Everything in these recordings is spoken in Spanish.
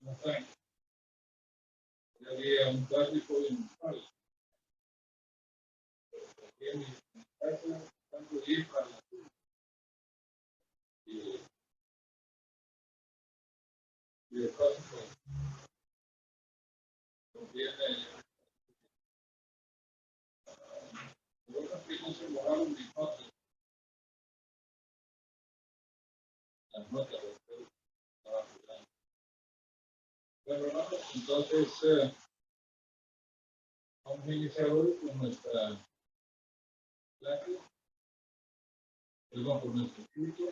No están. Ya había un tráfico en falso. Aquí en mi casa, tanto ir para la y de paso, pues, viene. Otras que no se mojaron mis notas, las notas, estaba jugando. Bueno, hermanos, entonces vamos a iniciar hoy con nuestra clase, perdón, con nuestro culto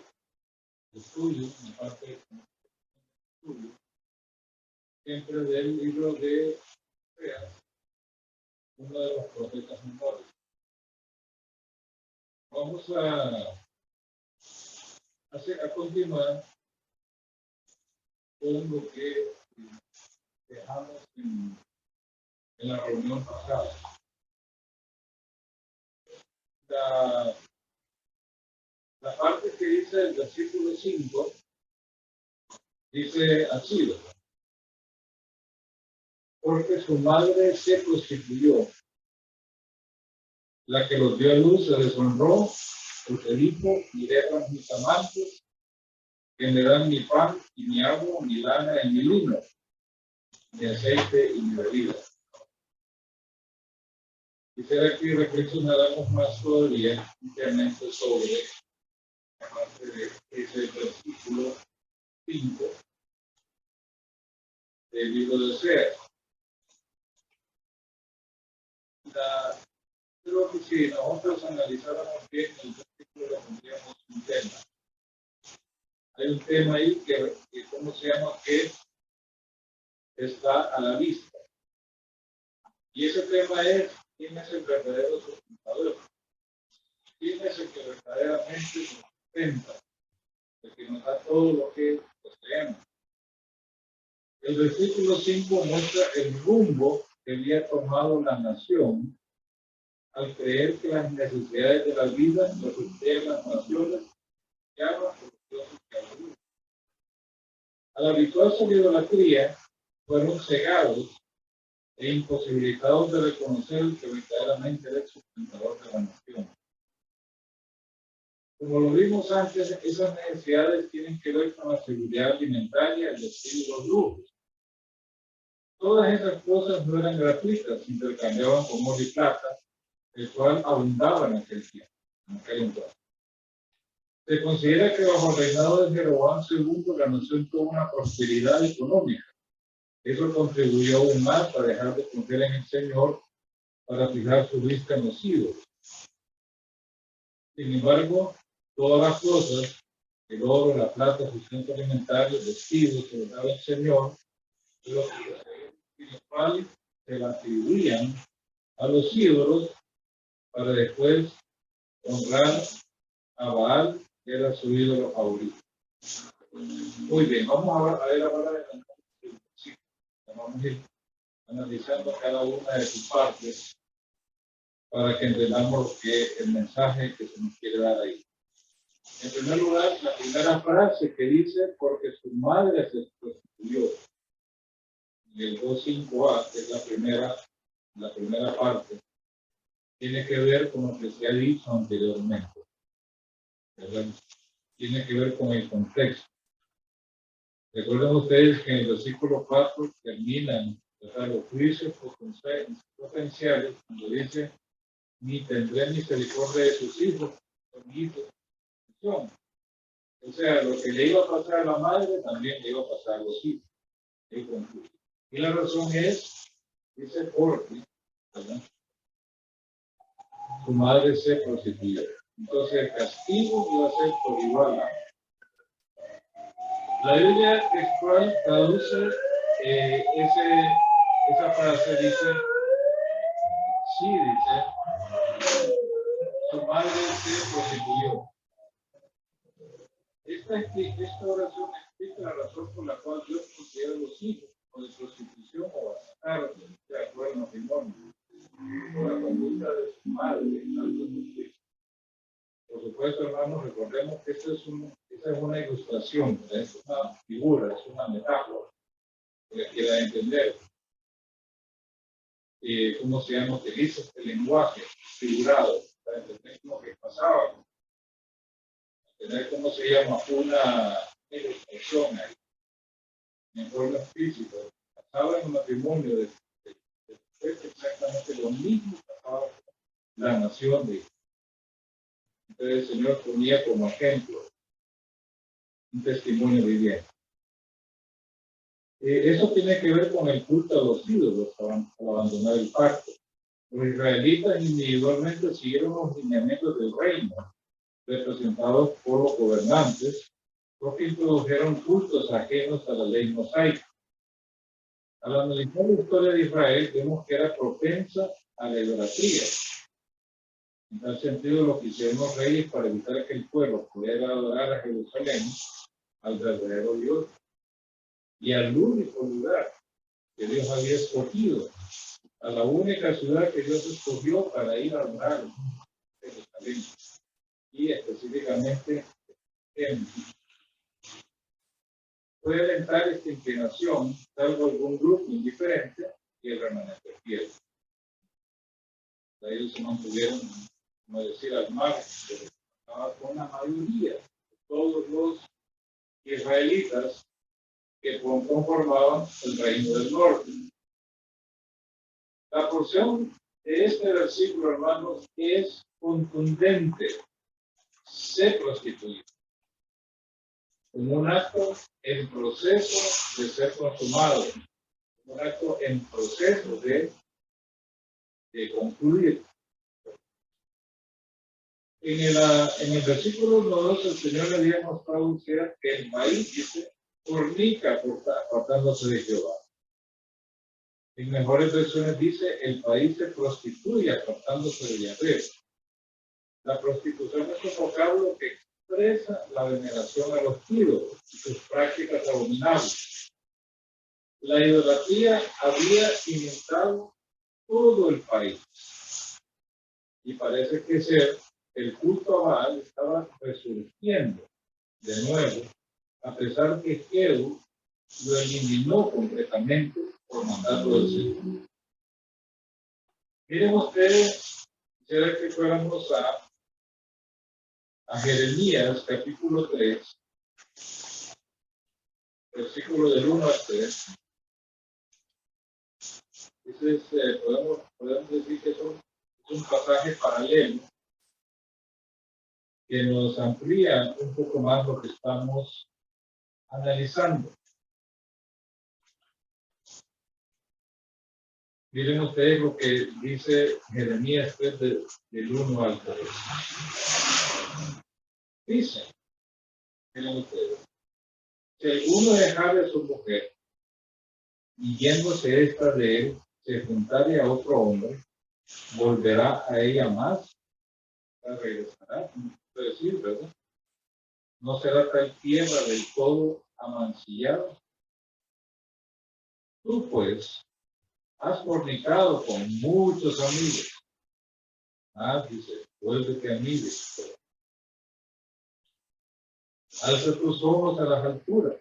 de estudio, en parte de estudio, siempre del libro de Oseas, uno de los profetas menores. Vamos a continuar con lo que dejamos en la reunión pasada. La parte que dice el versículo 5 dice así, ¿verdad? Porque su madre se prostituyó, la que los dio a luz se deshonró, porque dijo, miré a mis amantes, que me dan mi pan y mi agua, mi lana y mi lino, mi aceite y mi bebida. Quisiera que reflexionáramos más todavía internamente sobre la parte de ese versículo 5 del libro de Oseas. Creo que si nosotros analizáramos bien el versículo, tendríamos un tema. Hay un tema ahí que ¿cómo se llama? Que está a la vista. Y ese tema es, ¿quién es el verdadero sustentador? ¿Quién es el que verdaderamente nos sustenta? El que nos da todo lo que poseemos. El versículo 5 muestra el rumbo que había tomado la nación al creer que las necesidades de la vida las sustentan las naciones que hablan por los dioses que hablan. Al habitual su idolatría, fueron cegados e imposibilitados de reconocer que verdaderamente era el sustentador de la nación. Como lo vimos antes, esas necesidades tienen que ver con la seguridad alimentaria, el destino y los lujos. Todas esas cosas no eran gratuitas, se intercambiaban con oro y plata, el cual abundaba en aquel tiempo, en aquel entonces. Se considera que bajo el reinado de Jeroboam II la nación tuvo una prosperidad económica. Eso contribuyó aún más a dejar de confiar en el Señor para fijar su vista en los ídolos. Sin embargo, todas las cosas, el oro, la plata, sustento alimentario, vestidos, que les daba el Señor, los cuales se la atribuían a los ídolos para después honrar a Baal, que era su ídolo favorito. Muy bien, vamos a ver ahora vamos a ir analizando cada una de sus partes para que entendamos el mensaje que se nos quiere dar ahí. En primer lugar, la primera frase que dice, porque su madre se prostituyó. Y el 2.5a, que es la primera parte, tiene que ver con lo que se ha dicho anteriormente. ¿Verdad? Tiene que ver con el contexto. Recuerden ustedes que en el versículo 4 terminan los juicios potenciales cuando dice, ni tendré misericordia de sus hijos, son hijos. O sea, lo que le iba a pasar a la madre también le iba a pasar a los hijos. Y la razón es, dice, porque su madre se prostituyó. Entonces el castigo iba a ser por igual. La Biblia textual traduce esa frase, dice, sí, dice, su madre se prostituyó. Esta oración explica la razón por la cual Dios considera a los hijos o de prostitución o bastardos de acuerdo al matrimonio, por la conducta de su madre en alto justicia. Por supuesto, hermanos, recordemos que esta es Esta es una ilustración, es una figura, es una metáfora que quiera entender. ¿Cómo se llama? Utiliza este lenguaje figurado para entender lo que pasaba. Tener, ¿cómo se llama? Una ilustración ahí, en forma física. Pasaba en un matrimonio de exactamente lo mismo que pasaba en la nación de Israel. Entonces el Señor ponía como ejemplo un testimonio viviente. Eso tiene que ver con el culto a los ídolos al abandonar el pacto. Los israelitas individualmente siguieron los lineamientos del reino, representados por los gobernantes, porque introdujeron cultos ajenos a la ley mosaica. Al analizar la historia de Israel, vemos que era propensa a la idolatría. En tal sentido, lo que hicieron los reyes para evitar que el pueblo pudiera adorar a Jerusalén, al verdadero Dios, y al único lugar que Dios había escogido, a la única ciudad que Dios escogió para ir a adorar a Jerusalén, y específicamente en puede alentar esta inclinación, salvo algún grupo indiferente y el remanente fiel. Ellos se mantuvieron, como decir, al margen, pero con la mayoría de todos los israelitas que conformaban el reino del norte. La porción de este versículo, hermanos, es contundente. Se prostituye. Como un acto en proceso de ser consumado, un acto en proceso de concluir. En el versículo 2, el Señor le había mostrado que el país, dice, fornica apartándose de Jehová. En mejores versiones dice, el país se prostituye apartándose de Yahvé. La prostitución es un vocablo que expresa la veneración a los ídolos y sus prácticas abominables. La idolatría había inundado todo el país. Y parece que el culto a Baal estaba resurgiendo de nuevo, a pesar que Jehú lo eliminó completamente por mandato del Señor. Miren ustedes, quisiera que fuéramos a Jeremías, capítulo 3, versículo del 1 al 3. Podemos decir que es un pasaje paralelo que nos amplía un poco más lo que estamos analizando. Miren ustedes lo que dice Jeremías 3 del 1 al 3. Dice, miren ustedes, si alguno dejare a su mujer y yéndose esta de él, se juntare a otro hombre, volverá a ella más, la regresará, como puede decir, ¿verdad? No será tal tierra del todo amancillada. Tú pues has fornicado con muchos amigos. Dice, vuélvete a mí. Alza tus ojos a las alturas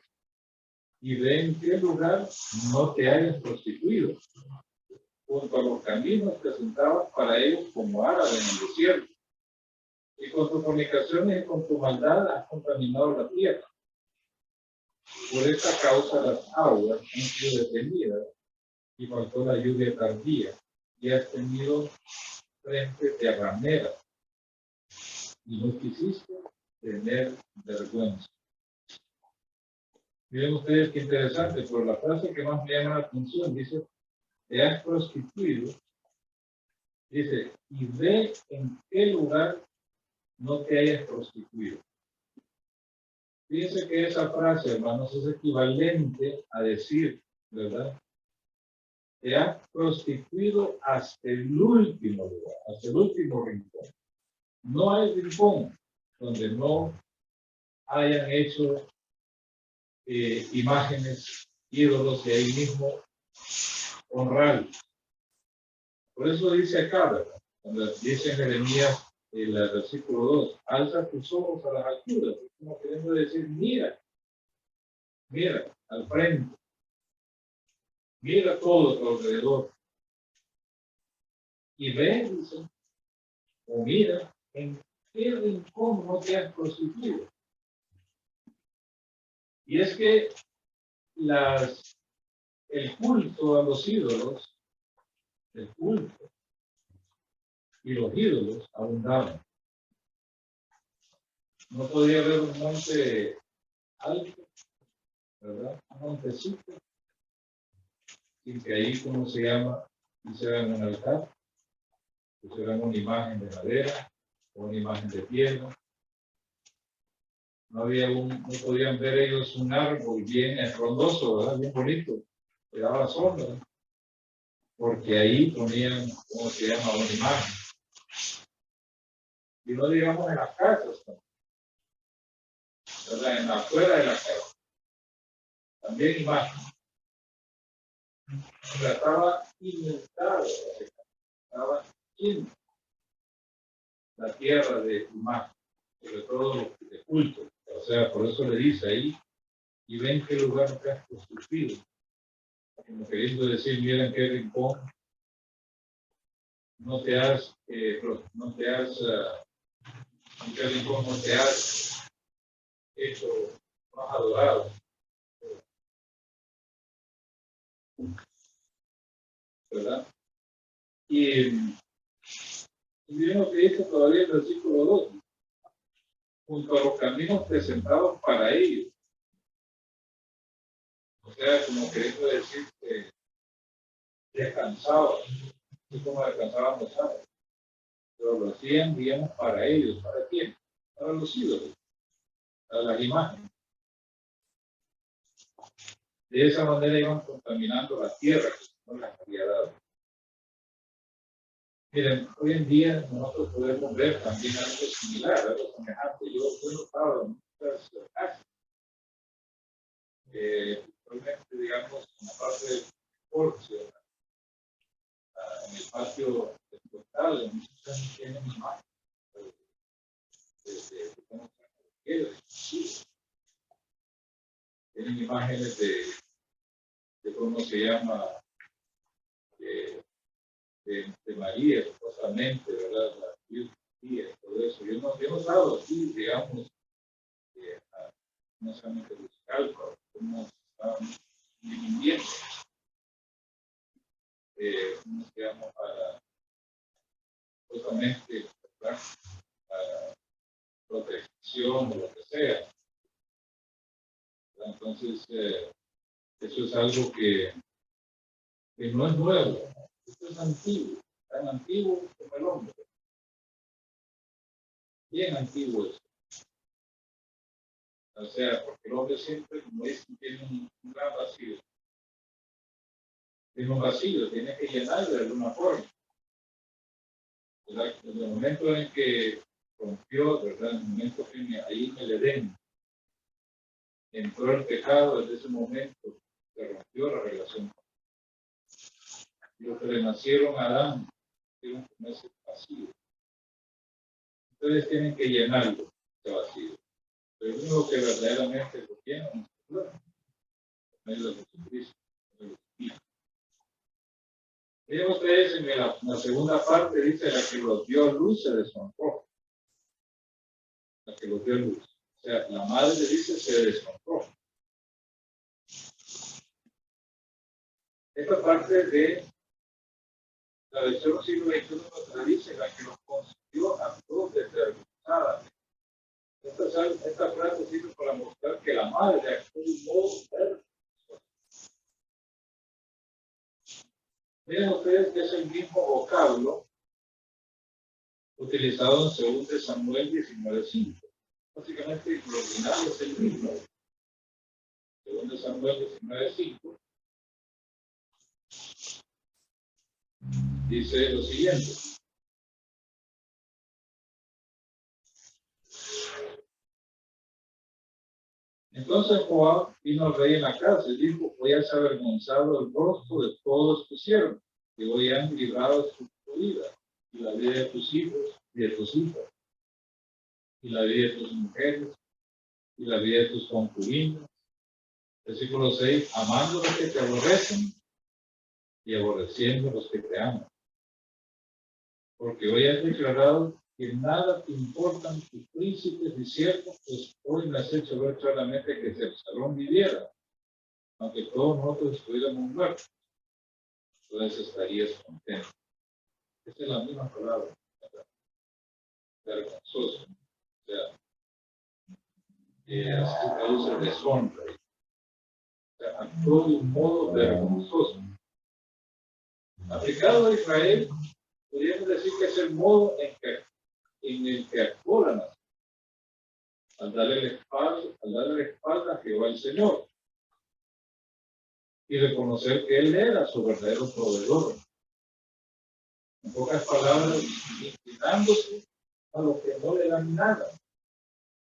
y ve en qué lugar no te hayas prostituido. Junto a los caminos te sentabas para ellos como árabe en el desierto. Y con tus fornicaciones y con tu maldad has contaminado la tierra. Por esta causa las aguas han sido detenidas y faltó la lluvia tardía, y has tenido frente de ramera, y no quisiste tener vergüenza. Miren ustedes qué interesante, pero la frase que más me llama la atención dice, te has prostituido, dice, y ve en qué lugar no te hayas prostituido. Fíjense que esa frase, hermanos, es equivalente a decir, ¿verdad? Te has prostituido hasta el último lugar, hasta el último rincón. No hay rincón donde no hayan hecho imágenes, ídolos y ahí mismo honrar. Por eso dice acá, ¿verdad? Cuando dice Jeremías el versículo 2, alza tus ojos a las alturas, como queriendo decir, mira al frente, mira todo a tu alrededor, y ve, dice, o mira, en qué rincón no te has prostituido. Y es que el culto a los ídolos, el culto y los ídolos abundaban. No podía haber un monte alto, ¿verdad? Un montecito, sin que ahí, ¿cómo se llama? Hicieran un altar, pusieran una imagen de madera o una imagen de piedra. No podían ver ellos un árbol bien frondoso, ¿verdad? Bien bonito, que daba sombra, porque ahí ponían, ¿cómo se llama? Una imagen. Y no digamos en las casas, ¿verdad? En la afuera de la casa. También imagen. O sea, estaba inventado, estaba en la tierra de imagen, sobre todo de culto. O sea, por eso le dice ahí, y ven qué lugar te has construido. Como queriendo decir, mira en qué rincón en qué rincón no te has hecho más adorado. ¿Verdad? Y miren lo que dice todavía el versículo 2, junto a los caminos presentados para ellos. O sea, como queriendo decir que descansaban, así como descansaban los sábados, pero lo hacían, digamos, para ellos. ¿Para quién? Para los ídolos, para las imágenes. De esa manera iban contaminando la tierra que no les había dado. Miren, hoy en día nosotros podemos ver también algo similar, algo semejante. Yo he notado en muchas casas, probablemente, digamos, en la parte del porche, en el patio del portal, en muchos casos tienen imágenes de cómo se queda. Tienen imágenes de cómo se llama, de María, supuestamente, ¿verdad? La Virgen María, todo eso. Yo no he notado aquí, digamos, no solamente musical, pero cómo se están dividiendo, cómo se llama, para justamente, ¿verdad? Para protección o lo que sea. Entonces, eso es algo que no es nuevo, esto es antiguo, tan antiguo como el hombre, bien antiguo eso. O sea, porque el hombre siempre, como dicen, tiene un gran vacío. Tiene un vacío, tiene que llenarlo de alguna forma. ¿Verdad? En el momento en que rompió, ¿verdad? En el momento que ahí en el Edén entró el pecado, desde ese momento se rompió la relación. Y los que le nacieron a Adán tienen con ese vacío. Ustedes tienen que llenarlo, ese vacío. Pero el único que verdaderamente lo llena es medio de Jesucristo. Miren ustedes en la segunda parte dice la que los dio a luz se deshonró. La que los dio a luz. O sea, la madre dice se deshonró. Esta parte de la versión siglo XXI nos dice la que los consiguió a todos determinadas. Esta frase sirve para mostrar que la madre actuó de un modo perfecto. Miren ustedes que es el mismo vocablo utilizado en 2 Samuel 19:5. Básicamente el original es el mismo. 2 Samuel 19:5 dice lo siguiente. Entonces Joab vino al rey en la casa y dijo: hoy has avergonzado el rostro de todos tus siervos, que hoy han librado su vida y la vida de tus hijos y de tus hijos, y la vida de tus mujeres, y la vida de tus concubinas. Versículo 6, amando a los que te aborrecen y aborreciendo a los que te aman. Porque hoy has declarado que nada te importan tus príncipes y siervos, pues hoy me has hecho ver claramente que si Absalón viviera, aunque todos nosotros estuviéramos muertos, entonces estarías contento. Esa es la misma palabra, vergonzoso. O sea, así se traduce deshonra. O sea, actuó de un modo vergonzoso. Aplicado a Israel, podríamos decir que es el modo en el que actuó la nación, al darle la espalda a Jehová el Señor, y reconocer que Él era su verdadero proveedor. En pocas palabras, inclinándose a los que no le dan nada,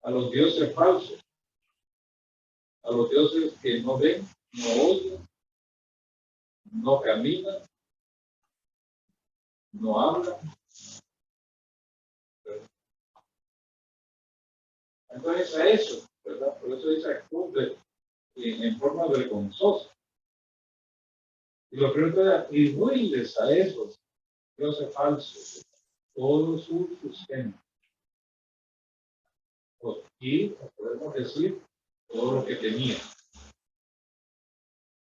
a los dioses falsos, a los dioses que no ven, no oyen, no caminan, no hablan. Entonces a eso, ¿verdad? Por eso dice actúe en forma vergonzosa. Y lo primero es atribuirles a esos dioses falsos todo su sustento. Y podemos decir todo lo que tenía.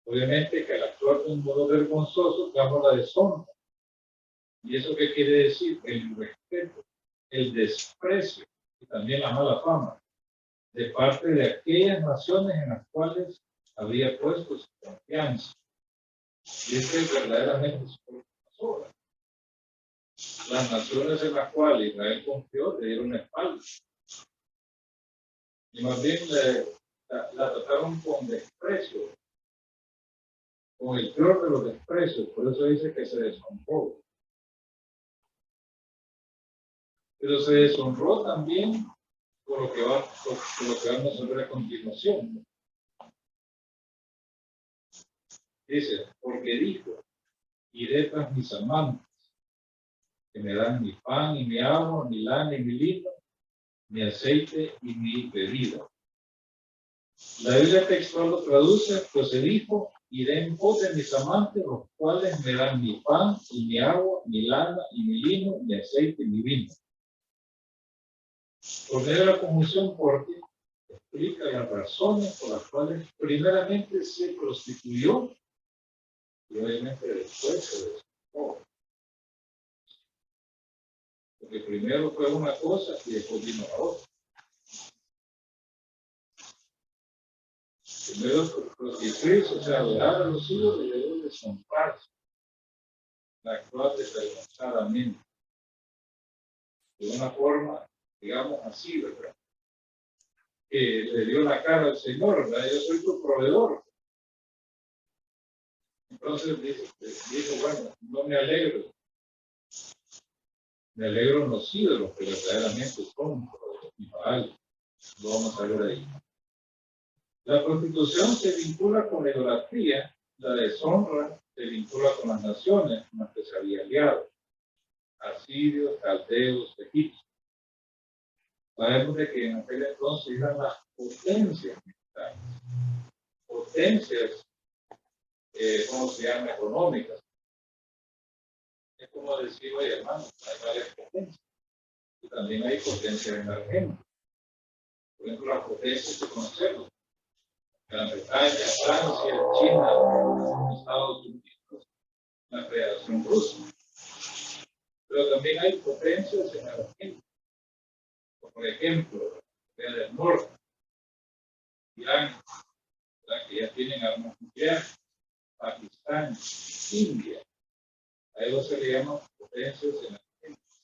Obviamente que al actuar de un modo vergonzoso trajo la deshonra. ¿Y eso qué quiere decir? El respeto, el desprecio y también la mala fama de parte de aquellas naciones en las cuales había puesto su confianza. Y es que verdaderamente pasó. Las naciones en las cuales Israel confió le dieron la espalda. Y más bien la trataron con desprecio, con el peor de los desprecios. Por eso dice que se deshonró. Pero se deshonró también por lo que vamos a ver a continuación. Dice, porque dijo, iré tras mis amantes, que me dan mi pan y mi agua, mi lana y mi lino, mi aceite y mi bebida. La Biblia textual lo traduce, pues se dijo, iré en pos de mis amantes, los cuales me dan mi pan y mi agua, mi lana y mi lino, mi aceite y mi vino. Por medio de la conjunción porque explica las razones por las cuales primeramente se prostituyó y obviamente después se despojo. Porque primero fue una cosa y después vino la otra. Primero prostituirse, o sea, adorar a los ídolos y luego deshonrarse, actuar desvergonzadamente, de una forma, digamos así, ¿verdad? Que le dio la cara al Señor, ¿verdad? Yo soy tu proveedor. Entonces dijo, bueno, no me alegro. Me alegro en los ídolos que verdaderamente son y Baal. Lo vamos a ver ahí. La prostitución se vincula con la idolatría, la deshonra se vincula con las naciones con las que se había aliado, asirios, caldeos, egipcios. Sabemos de que en aquel entonces eran las potencias militares, potencias, ¿cómo se llama? Económicas. Es como decir, oye, hermano, hay varias potencias. Y también hay potencias emergentes. Por ejemplo, las potencias que conocemos. Gran Bretaña, Francia, China, Estados Unidos, la Federación Rusa. Pero también hay potencias emergentes. Por ejemplo, Corea del Norte, Irán, que ya tienen armas nucleares, Pakistán, India. A eso se le llama potencias emergentes.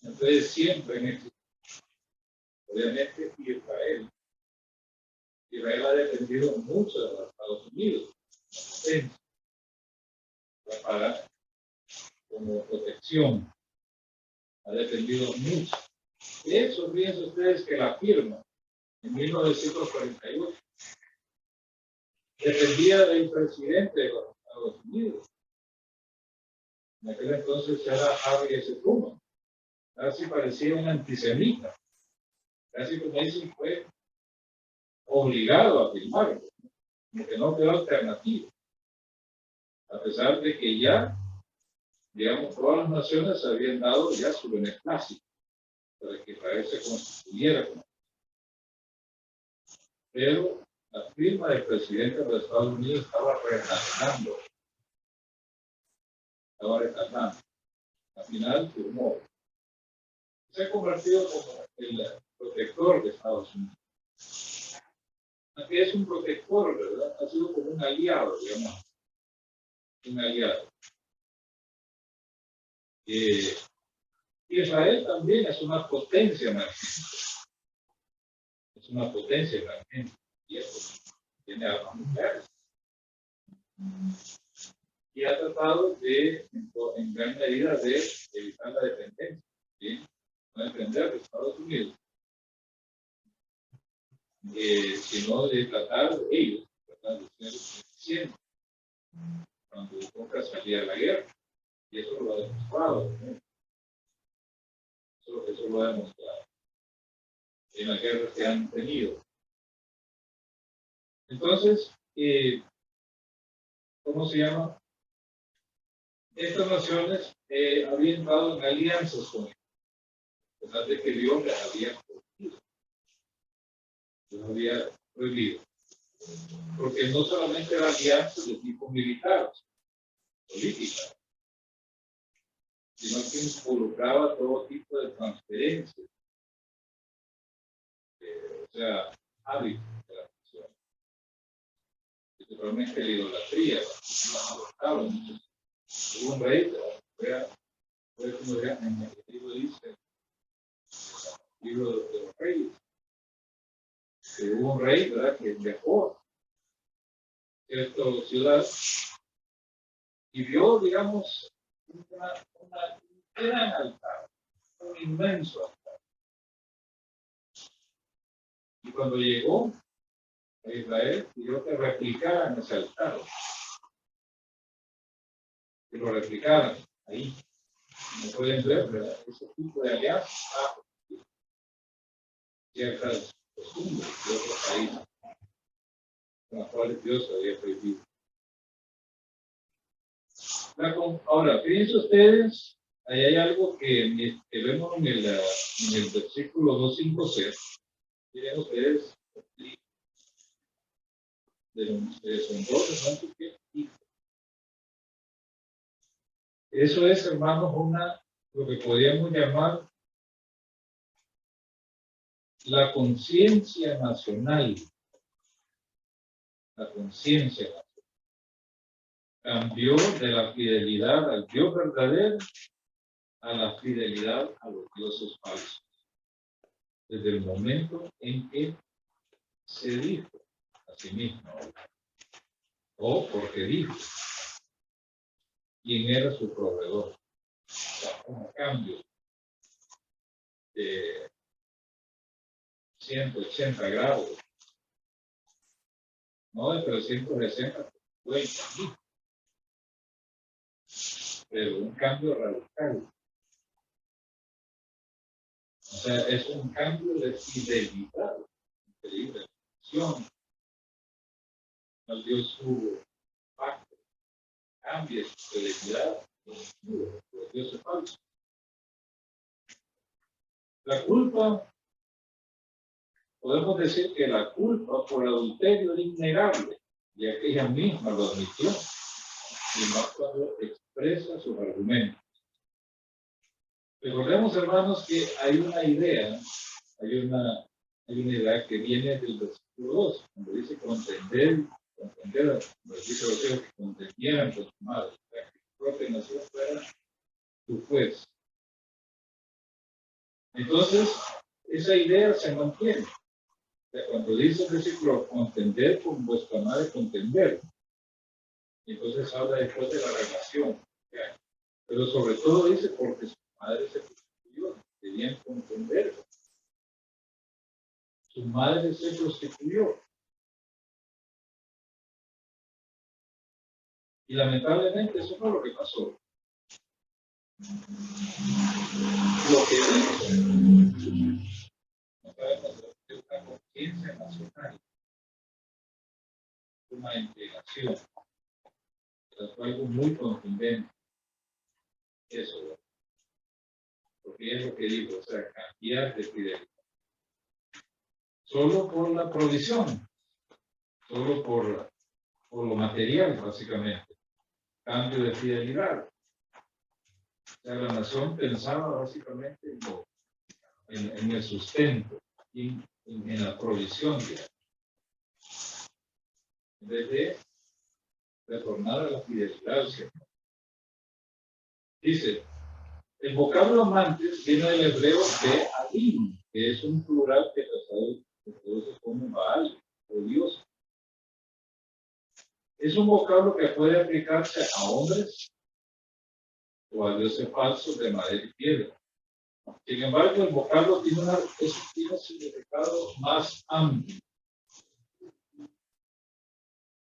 Entonces siempre en este, obviamente Israel ha dependido mucho de los Estados Unidos, para como protección, ha dependido mucho. De eso, fíjense ustedes que la firma en 1948 dependía del presidente de los Estados Unidos. En aquel entonces era Harry S. Truman. casi parecía un antisemita, casi como dicen fue obligado a firmarlo, porque no quedó alternativa, a pesar de que ya, digamos, todas las naciones habían dado ya su beneplácito para que Israel se constituyera. Pero la firma del presidente de los Estados Unidos estaba retardando. Al final firmó. Se ha convertido como el protector de Estados Unidos. Aquí es un protector, ¿verdad? Ha sido como un aliado, digamos. Un aliado. Israel también es una potencia emergente. Es una potencia emergente. Y eso tiene armas nucleares. Y ha tratado de, en gran medida, de evitar la dependencia, ¿sí? No depender de Estados Unidos, sino de tratar de ellos, tratar de ser eficientes cuando toca salir a la guerra. Y eso lo ha demostrado, ¿no? Eso lo ha demostrado en las guerras que han tenido. Entonces, ¿cómo se llama? Estas naciones habían entrado en alianzas con ellos, a pesar de que Dios les había prohibido. Les había prohibido. Porque no solamente eran alianzas de tipo militar, política, sino que involucraba todo tipo de transferencias, o sea, hábitos de la nación, principalmente la idolatría, hubo un rey, como en el libro dice, el libro de los reyes, que hubo un rey, ¿verdad?, que viajó a cierta ciudad y vio, digamos, un gran altar, un inmenso altar. Y cuando llegó a Israel, pidió que replicaran ese altar. Que lo replicaran ahí. No pueden ver, ¿verdad? Ese tipo de alianzas ciertas costumbres de otros países, con las cuales Dios había prohibido. Ahora, fíjense ustedes, ahí hay algo que vemos en el versículo 256. Miren ustedes, son dos hermanos que eso es, hermanos, lo que podríamos llamar la conciencia nacional. La conciencia nacional cambió de la fidelidad al Dios verdadero a la fidelidad a los dioses falsos. Desde el momento en que se dijo a sí mismo, o porque dijo quién era su proveedor. O sea, un cambio de 180 grados, no de 360, pero un cambio radical. O sea, es un cambio de fidelidad, increíble, acción. Dios tuvo pacto, cambia su fidelidad, Dios es falso. La culpa, podemos decir que la culpa por adulterio es innegable, ya que ella misma lo admitió, y más cuando expresa sus argumentos. Recordemos, hermanos, que hay una idea que viene del versículo 2, cuando dice contender, dice los hijos que contendieran con tu madre, o sea, que tu propia nación fuera tu juez. Entonces, esa idea se mantiene. O sea, cuando dice el versículo contender con vuestra madre, contender, entonces habla después de la relación. ¿Ya? Pero sobre todo dice porque su madre se prostituyó, debían contender. Su madre se prostituyó. Y lamentablemente eso fue lo que pasó. Lo que dice, no sabemos de una conciencia nacional, una integración, es algo muy contundente. Eso, porque es lo que digo, o sea, cambiar de fidelidad. Solo por la provisión, solo por lo material, básicamente. Cambio de fidelidad. O sea, la nación pensaba básicamente en el sustento, en la provisión, digamos, en vez de retornar a la fidelidad. Dice, el vocablo amantes viene del hebreo de Adim, que es un plural que se traduce como Baal o Dios. Es un vocablo que puede aplicarse a hombres o a dioses falsos de madera y piedra. Sin embargo, el vocablo tiene un significado más amplio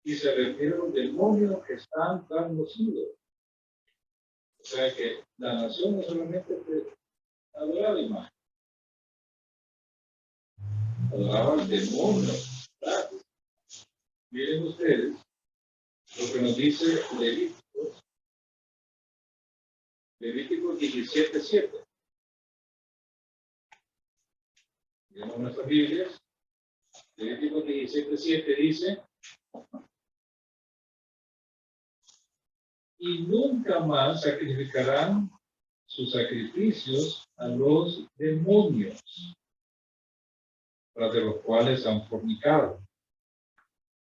y se refiere a los demonios que están transmitidos. O sea que la nación no solamente adoraba la imagen, adoraba al demonio. ¿Verdad? Miren ustedes lo que nos dice Levítico 17:7. Miremos nuestras Biblias. Levítico 17:7 dice: y nunca más sacrificarán sus sacrificios a los demonios, tras de los cuales han fornicado.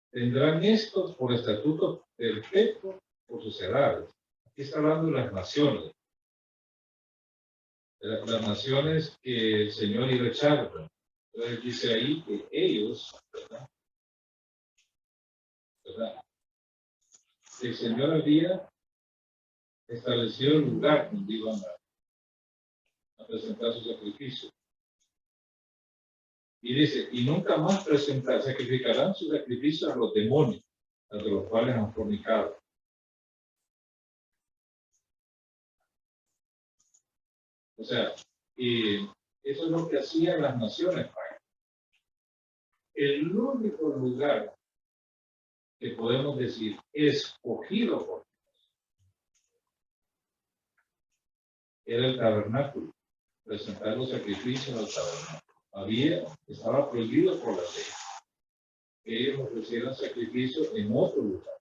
Tendrán estos por estatuto perpetuo por sus edades. Aquí está hablando de las naciones. Las naciones que el Señor iba a echar. Entonces dice ahí que ellos, ¿verdad? El Señor había establecido el lugar donde iban a presentar su sacrificio. Y dice, y nunca más sacrificarán sus sacrificios a los demonios, a los cuales han fornicado. O sea, y eso es lo que hacían las naciones. El único lugar que podemos decir escogido por Dios era el tabernáculo, presentar los sacrificios al tabernáculo. Estaba prohibido por la ley que ellos ofrecieran sacrificio en otro lugar.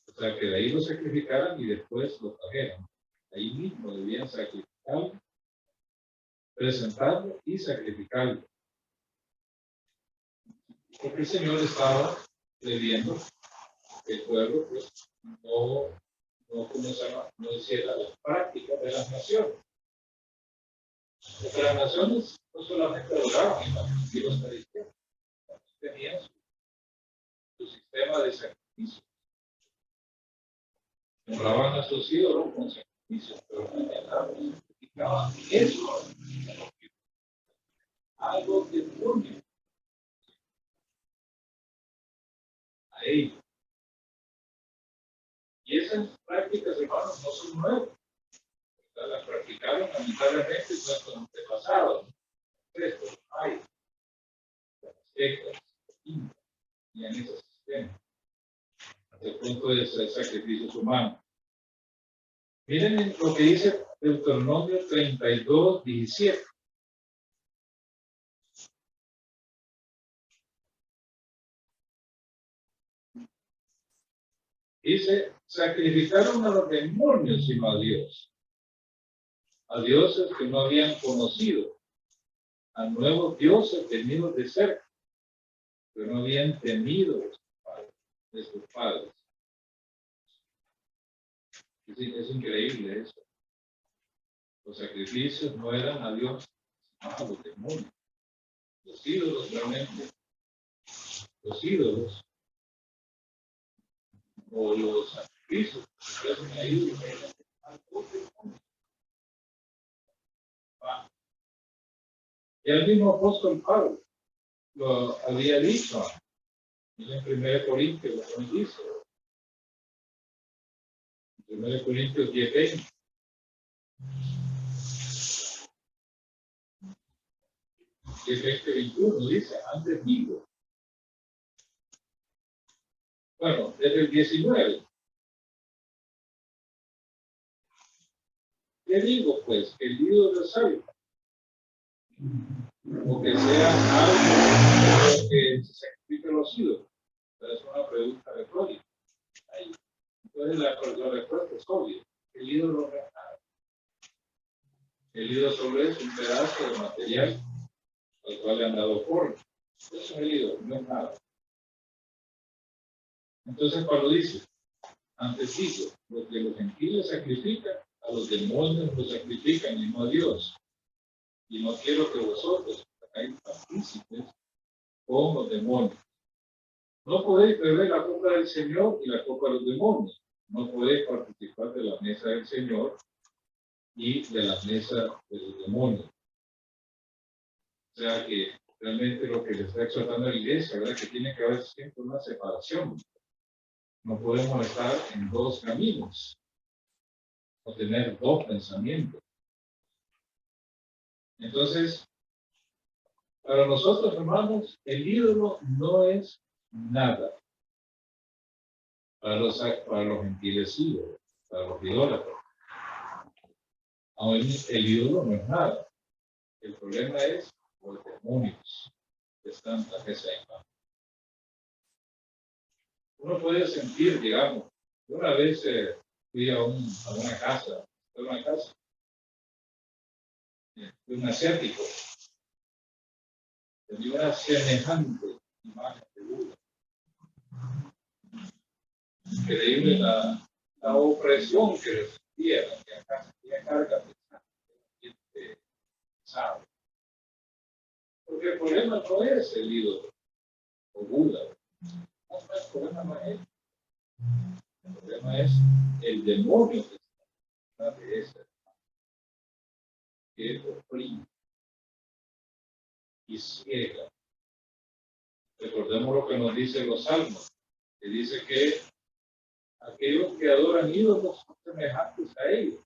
O sea, que de ahí lo sacrificaran y después lo trajeran. Ahí mismo debían sacrificarlo, presentarlo y sacrificarlo. Porque el Señor estaba previendo que el pueblo pues, no hiciera las prácticas de las naciones. Porque las naciones no solamente adoraban, y lo está diciendo, tenían su sistema de sacrificio. Honraban a sus ídolos con sacrificios, pero no sacrificaban eso. Algo que une a ellos. Y esas prácticas, hermanos, no son nuevas. Las practicaron lamentablemente nuestros antepasados. Estos hay, y en ese sistema, hasta el punto de ser sacrificios humanos. Miren lo que dice Deuteronomio 32:17. Dice, sacrificaron a los demonios sino a Dios, a dioses que no habían conocido, a nuevos dioses temidos de cerca, que no habían temido de sus padres. Es increíble eso. Los sacrificios no eran a Dios, sino a los demonios. Los ídolos realmente, los ídolos o los sacrificios que se hacen ahí a los demonios. Y el mismo apóstol Pablo lo había dicho en 1 Corintios, lo dice. 1 Corintios 10:20. Y el 2021 dice, antes digo. Bueno, desde el 19. ¿Qué digo, pues? Que el ídolo es algo. O que sea algo que se sacrifique los ídolos. Pero es una pregunta retórica. Entonces la respuesta es obvia. El ídolo no es nada. El ídolo solo es un pedazo de material al cual le han dado forma. Eso es el ídolo, no es nada. Entonces Pablo dice, antes digo, lo que los gentiles sacrifican, a los demonios los sacrifican y no a Dios. Y no quiero que vosotros hagáis partícipes con los demonios. No podéis beber la copa del Señor y la copa de los demonios. No podéis participar de la mesa del Señor y de la mesa de los demonios. O sea que realmente lo que le está exhortando a la iglesia, ¿verdad? Que tiene que haber siempre una separación. No podemos estar en dos caminos o tener dos pensamientos. Entonces, para nosotros, hermanos, el ídolo no es nada. Para los gentiles ídolos, para los idólatras. Aún el ídolo no es nada. El problema es los demonios que están tras esa imagen. Uno puede sentir, digamos, yo una vez fui a una casa de un asiático, tenía una semejante imagen de Buda. Increíble la opresión que recibía en aquella casa, tenía carga pesada. Porque el problema no es el ídolo o Buda. No, el problema no es. El problema es el demonio que está de esa, que oprime y ciega. Recordemos lo que nos dicen los salmos, que dice que aquellos que adoran ídolos son semejantes a ellos.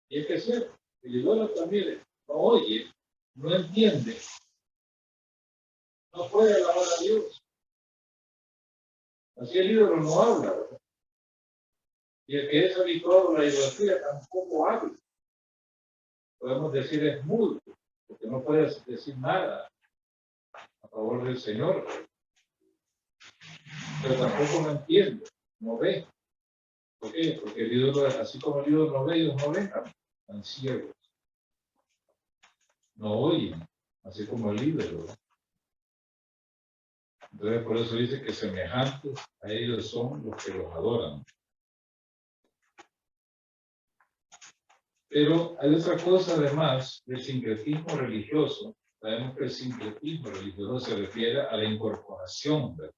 Y es que es cierto, el idólatra, mire, no oye, no entiende, no puede alabar a Dios. Así el ídolo no habla, ¿verdad? Y el que es habituado a la idolatría tampoco habla. Podemos decir es mudo, porque no puede decir nada a favor del Señor. Pero tampoco no entiende, no ve. ¿Por qué? Porque el ídolo, así como el ídolo no ve, ellos no ven, están ciegos. No oyen, así como el ídolo. Entonces, por eso dice que semejantes a ellos son los que los adoran. Pero hay otra cosa además del sincretismo religioso. Sabemos que el sincretismo religioso se refiere a la incorporación, ¿verdad?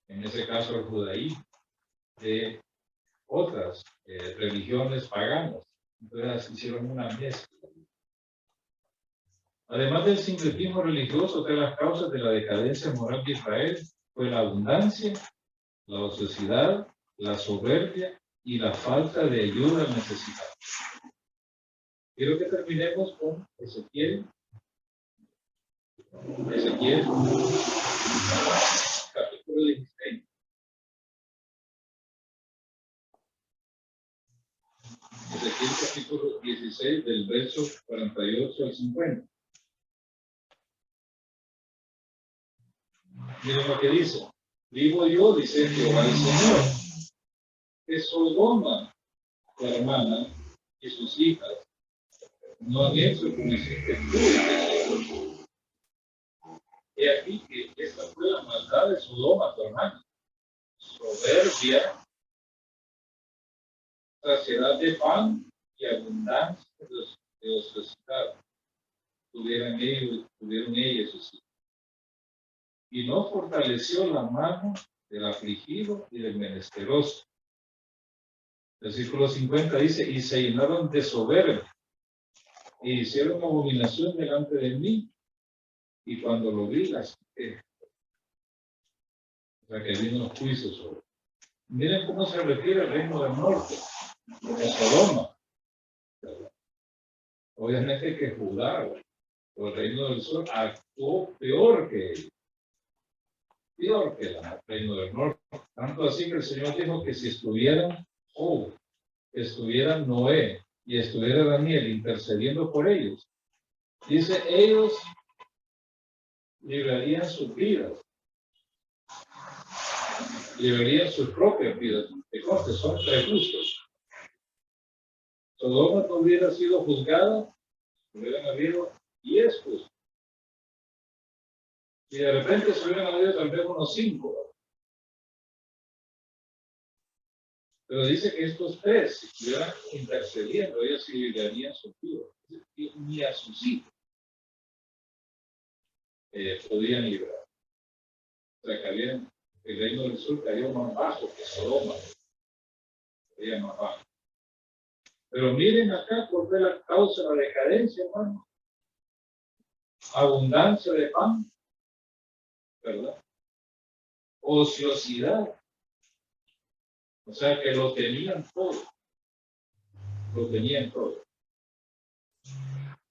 En ese caso el judaísmo, de otras religiones paganas. Entonces hicieron una mezcla. Además del sincretismo religioso, otra de las causas de la decadencia moral de Israel fue la abundancia, la ociosidad, la soberbia y la falta de ayuda al necesitado. Quiero que terminemos con Ezequiel, capítulo 16. Ezequiel capítulo 16, del verso 48 al 50. Miren lo que dice. Vivo yo, dice Jehová el Señor, que Sodoma, tu hermana, y sus hijas, no han hecho como hiciste tú. He aquí que esta fue la maldad de Sodoma, tu hermana. Soberbia, saciedad de pan y abundancia de ociosidad. Tuvieron ellos sus hijos. Y no fortaleció la mano del afligido y del menesteroso. Versículo 50 dice, y se llenaron de soberbia, e hicieron abominación delante de mí, y cuando lo vi, las quité. O sea que vino un juicio sobre. Miren cómo se refiere al reino del norte, de Sodoma. Obviamente que Judá, o el reino del sur, actuó peor que ellos, peor que el reino del norte. Tanto así que el Señor dijo que si estuvieran Job, estuviera Noé y estuviera Daniel intercediendo por ellos, dice, ellos librarían sus vidas, librarían sus propias vidas. De coste, son tres justos. Sodoma no hubiera sido juzgada, hubieran habido 10 justos. Y de repente se hubieran habido tal vez unos 5. Pero dice que estos 3, si estuvieran intercediendo, ellos sí librarían sus vidas. Ni a sus hijos podían librar. O sea, que el reino del sur cayó más bajo que Sodoma. Cayó más bajo. Pero miren acá por qué la causa de la decadencia, hermano. Abundancia de pan, ¿verdad? Ociosidad. O sea que lo tenían todo. Lo tenían todo.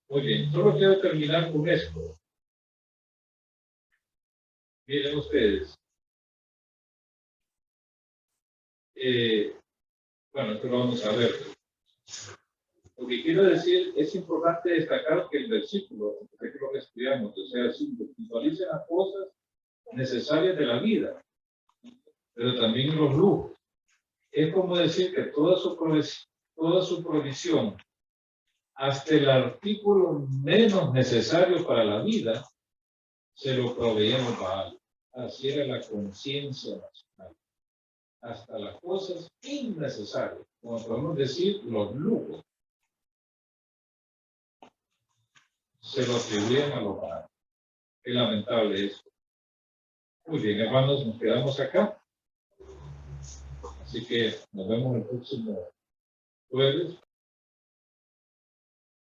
Muy bien, solo quiero terminar con esto. Miren ustedes. Bueno, esto lo vamos a ver. Lo que quiero decir, es importante destacar que el versículo que estudiamos, o sea, puntualiza las cosas necesarias de la vida, pero también los lujos. Es como decir que toda su provisión, hasta el artículo menos necesario para la vida, se lo proveíamos a alguien. Así era la conciencia nacional. Hasta las cosas innecesarias, como podemos decir, los lujos, se lo atribuyen a los padres. Qué lamentable eso. Muy bien, hermanos, nos quedamos acá. Así que nos vemos el próximo jueves.